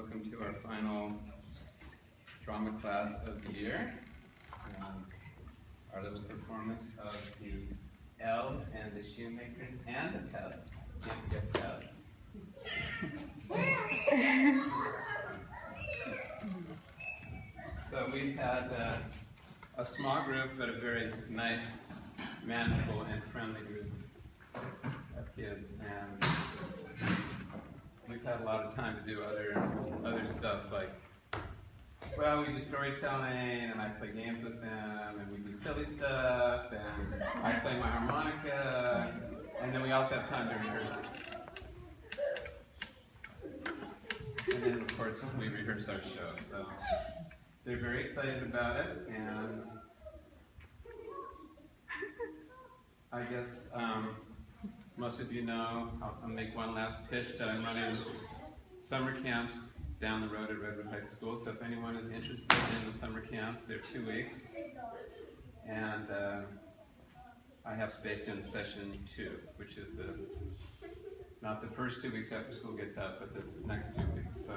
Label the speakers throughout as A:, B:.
A: Welcome to our final drama class of the year. Our little performance of the elves and the shoemakers and the pets. Can't get pets. So we've had a small group, but a very nice, manageable, and friendly group of kids. And we've had a lot of time to do other stuff, like, well, we do storytelling, and I play games with them, and we do silly stuff, and I play my harmonica, and then we also have time to rehearse. And then, of course, we rehearse our show. So they're very excited about it, and I guess most of you know, I'll make one last pitch that I'm running summer camps down the road at Redwood High School. So if anyone is interested in the summer camps, they're 2 weeks. And I have space in session 2, which is not the first 2 weeks after school gets out, but this next 2 weeks. So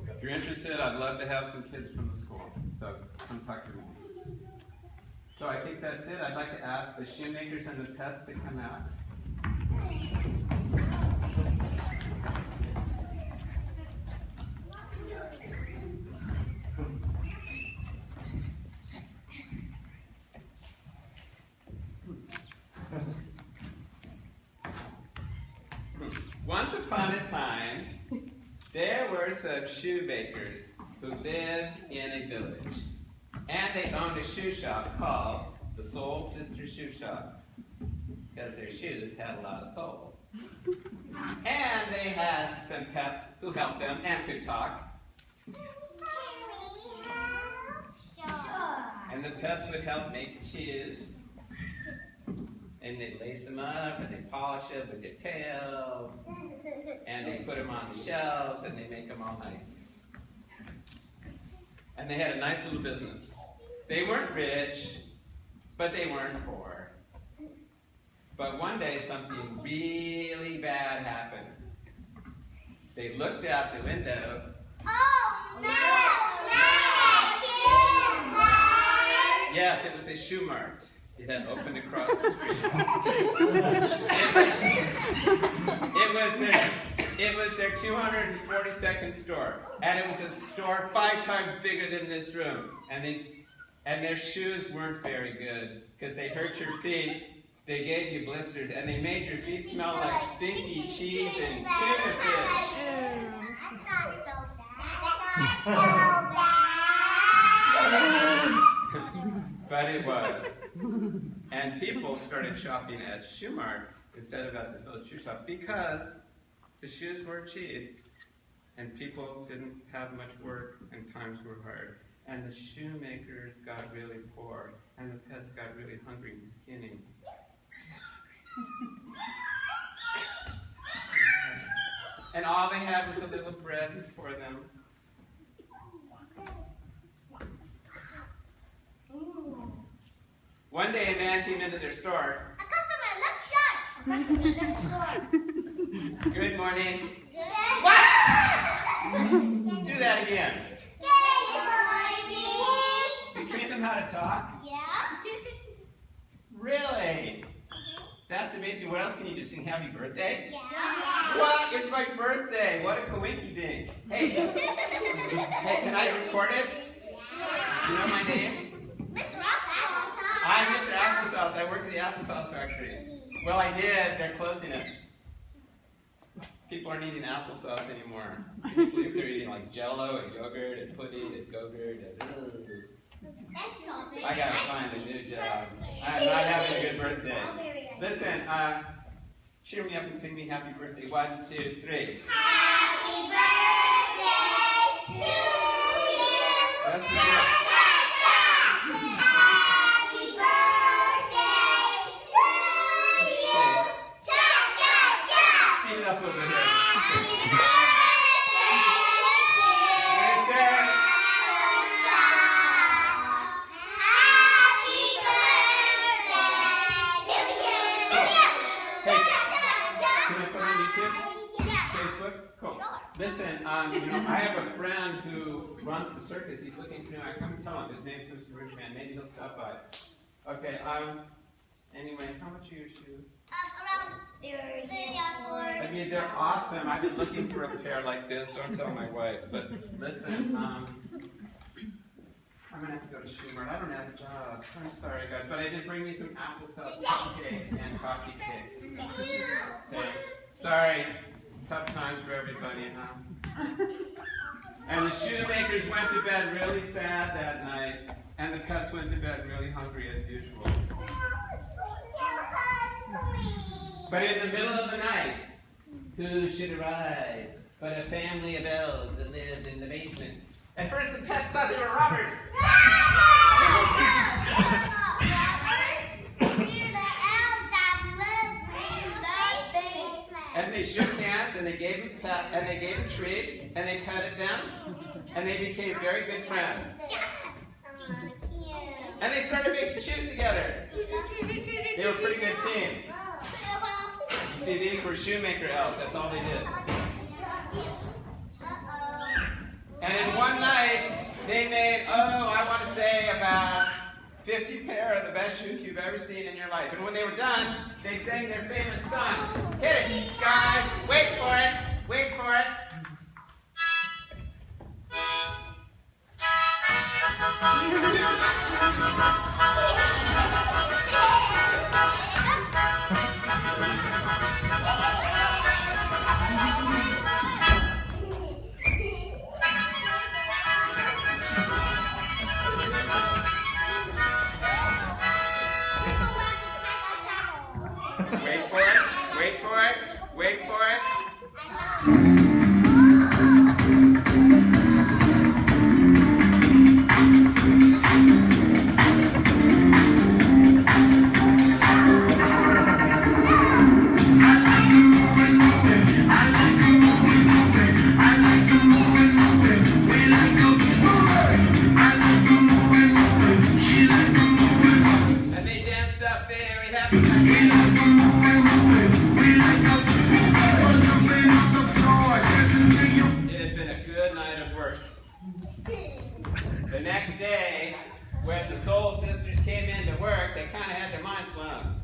A: if you're interested, I'd love to have some kids from the school. So come talk to me. So I think that's it. I'd like to ask the shoemakers and the pets to come out. Once upon a time, there were some shoemakers who lived in a village. And they owned a shoe shop called the Soul Sister Shoe Shop, because their shoes had a lot of soul. And they had some pets who helped them and could talk. And the pets would help make the shoes. And they lace them up, and they polish them with their tails, and they put them on the shelves, and they make them all nice. And they had a nice little business. They weren't rich, but they weren't poor. But one day, something really bad happened. They looked out the window.
B: Oh, no! Not a shoe mart!
A: Yes, it was a shoe mart. It had opened across the street. It was their 242nd store, and it was a store 5 times bigger than this room. And their shoes weren't very good because they hurt your feet. They gave you blisters, and they made your feet smell like stinky cheese and tuna fish.
B: That's not so bad.
A: But it was. And people started shopping at Shoe Mart instead of at the village shoe shop because the shoes were cheap and people didn't have much work and times were hard. And the shoemakers got really poor and the pets got really hungry and skinny. And all they had was a little bread for them. One day a man came into their store.
B: A customer, look sharp.
A: Good morning.
B: Good.
A: What? Do that again.
B: Good morning.
A: You train them how to talk?
B: Yeah.
A: Really? That's amazing. What else can you do? Sing happy birthday?
B: Yeah.
A: What? It's my birthday. What a coinky dink. Hey, can I record it?
B: Yeah.
A: Do you know my name?
B: Mr. Applesauce.
A: I'm Mr. Applesauce. I work at the applesauce factory. Well, I did. They're closing it. People aren't eating applesauce anymore. They're eating like Jell-O and yogurt and pudding and Go-Gurt. I gotta find a new job. I'm not having a good birthday. Listen, cheer me up and sing me happy birthday. 1, 2, 3.
B: Happy birthday to you.
A: That's the best.
B: Happy birthday to you. Cha-cha-cha.
A: Speed it up over here.
B: Happy birthday
A: Where's that?
B: Happy birthday to you.
A: Hey, can I put it on YouTube? Facebook? Listen, I have a friend who runs the circus. He's looking for I come tell him his name's Mr. Richman. Maybe he'll stop by. Okay, anyway, how much are your shoes?
B: Around 30 or 40.
A: I mean, they're awesome. I've been looking for a pair like this. Don't tell my wife. But listen, I'm going to have to go to Schumer. I don't have a job. I'm sorry, guys. But I did bring me some applesauce cupcakes and coffee cakes. Okay. Sorry. Tough times for everybody, huh? And the shoemakers went to bed really sad that night. And the Cuts went to bed really hungry as usual. But in the middle of the night, who should arrive but a family of elves that lived in the basement? At first the pets thought they were robbers. And they shook hands and they gave him treats and they petted them and they became very good friends. And they started making shoes together. They were a pretty good team. You see, these were shoemaker elves. That's all they did. And in one night, they made, I want to say about 50 pair of the best shoes you've ever seen in your life. And when they were done, they sang their famous song. Hit it, guys. Wait for it. Wait for it. Wait for it, wait for it, wait for it. And they danced up very happy. The next day, when the Soul Sisters came in to work, they kind of had their minds blown.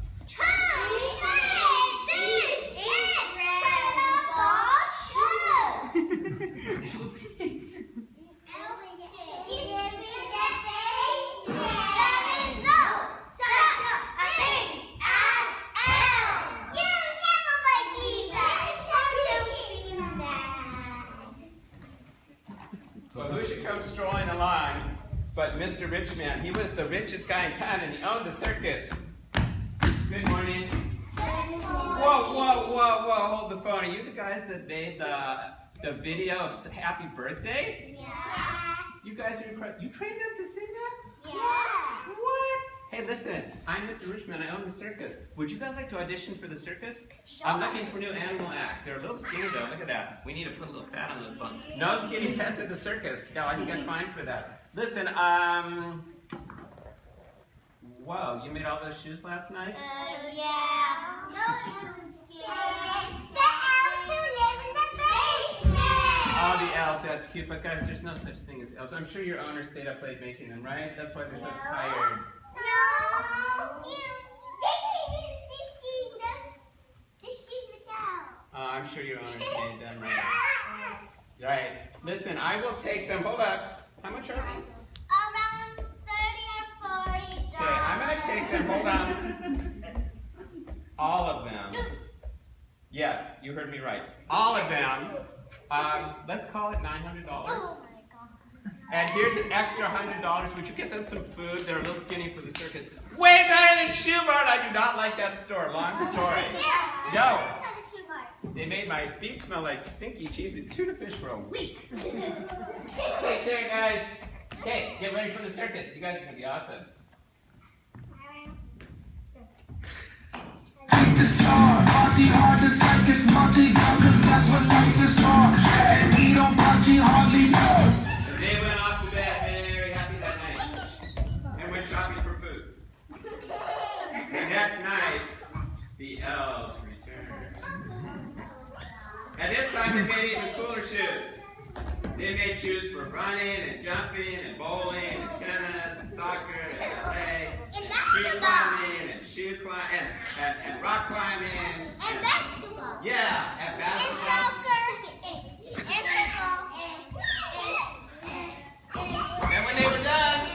A: Well, who should come strolling along but Mr. Richman? He was the richest guy in town and he owned the circus. Good morning. Whoa, whoa, whoa, whoa, hold the phone. Are you the guys that made the video of Happy Birthday?
B: Yeah.
A: You guys are incredible. You trained them to sing that?
B: Yeah.
A: What? Hey, listen, I'm Mr. Richman. I own the circus. Would you guys like to audition for the circus?
B: Sure.
A: I'm looking for new animal acts. They're a little skinny though. Look at that. We need to put a little fat on those bones. No skinny pets at the circus. No, I can get fined for that. Listen, whoa, you made all those shoes last night?
B: Yeah. The elves who live in the basement.
A: All the elves, that's cute. But guys, there's no such thing as elves. I'm sure your owner stayed up late making them, right? That's why they're so tired.
B: No. They see the down.
A: I'm sure your owner made them, right? Right. Listen, I will take them. Hold up. How much are they?
B: Around 30 or 40 dollars.
A: Okay, I'm going to take them. Hold on. All of them. Yes, you heard me right. All of them. Let's call it $900.
B: Oh my God.
A: And here's an extra $100. Would you get them some food? They're a little skinny for the circus. Way better than Schubert. I do not like that store. Long story. No. They made my feet smell like stinky cheese and tuna fish for a week. Take care, guys. Okay, get ready for the circus. You guys are going to be awesome.
C: Take this party hard, it's like it's money, cause that's what life is for. And we don't party hardly.
A: They went off to bed very happy that night and went shopping for food. The next night, the elves returned. And this time they made even cooler shoes. shoes. They made shoes for running and jumping and bowling and tennis and soccer and ballet, shoe climbing and and rock climbing
B: And basketball.
A: Yeah, and
B: And
A: basketball.
B: soccer. And football.
A: And when they were done,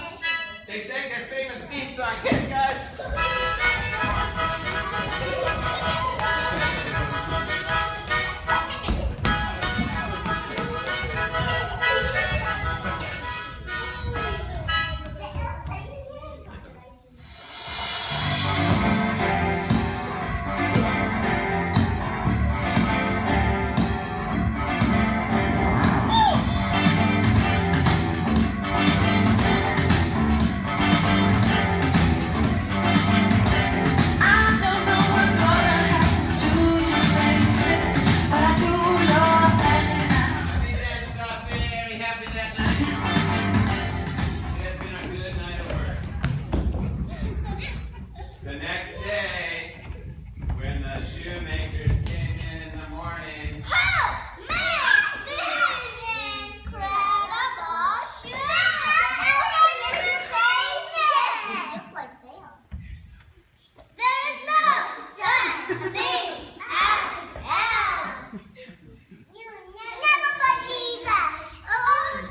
A: they sang their famous theme song. Hit it, guys. The next day, when the shoemakers came in the morning,
B: Oh, man! This is incredible shoes! There is no such thing as else! You never believe us! Oh,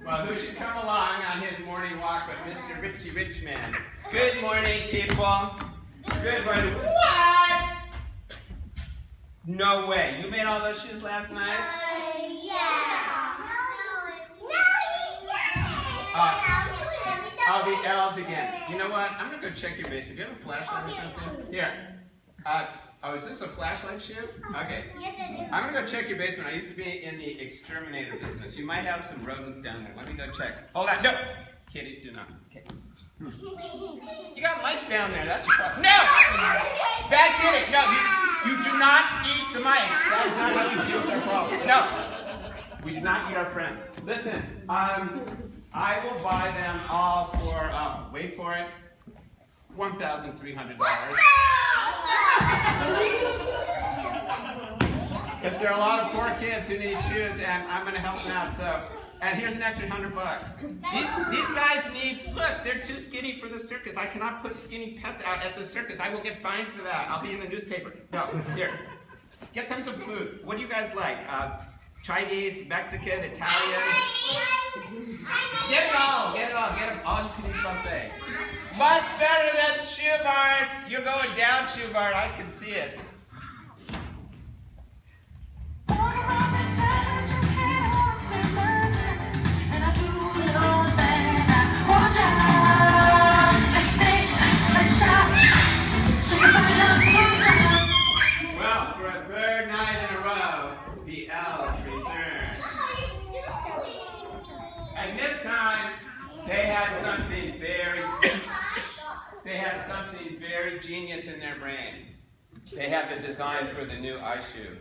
A: well, who should come along on his morning walk but Mr. Richie Richman? Good morning, people. Good morning. What? No way. You made all those shoes last night?
B: yeah!
A: I'll be elves again. You know what? I'm going to go check your basement. Do you have a flashlight or something? Here. Oh, is this a flashlight shoe? Okay.
B: Yes, it is.
A: I'm going to go check your basement. I used to be in the exterminator business. You might have some rodents down there. Let me go check. Hold on. No! Kitties, do not. Okay. You got mice down there. That's your problem. No! Bad kitty. No, you do not eat the mice. That is not how you deal with their problems. No. We do not eat our friends. Listen, I will buy them all for, wait for it, $1,300. Because there are a lot of poor kids who need shoes, and I'm going to help them out. So, and here's an extra $100. These guys need. Look, they're too skinny for the circus. I cannot put skinny pets out at the circus. I will get fined for that. I'll be in the newspaper. No, here, get them some food. What do you guys like? Chinese, Mexican, Italian. Get it all. Get it all. Get them all. You can eat buffet. Much better than Shoe Mart. You're going down, Shoe Mart. I can see it. Well, for a third night in a row, the elves return. And this time, they had something very genius in their brain. They had the design for the new eye shoe.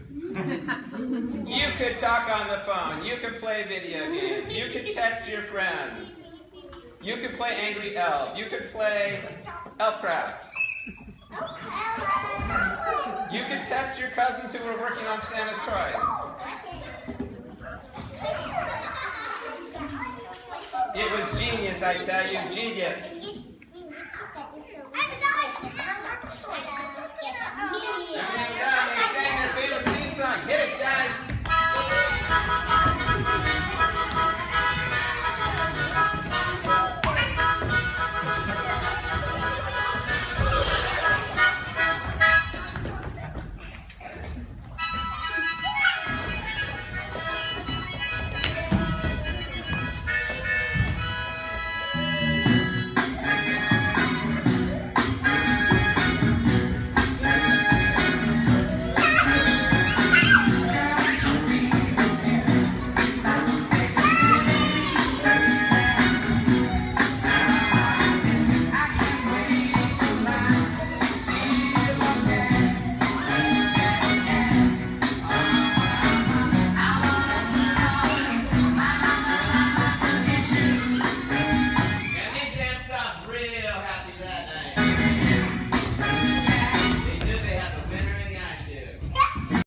A: You could talk on the phone. You could play video games. You could text your friends. You could play Angry Elves. You could play Elfcraft. You could text your cousins who were working on Santa's toys. It was genius, I tell you, genius.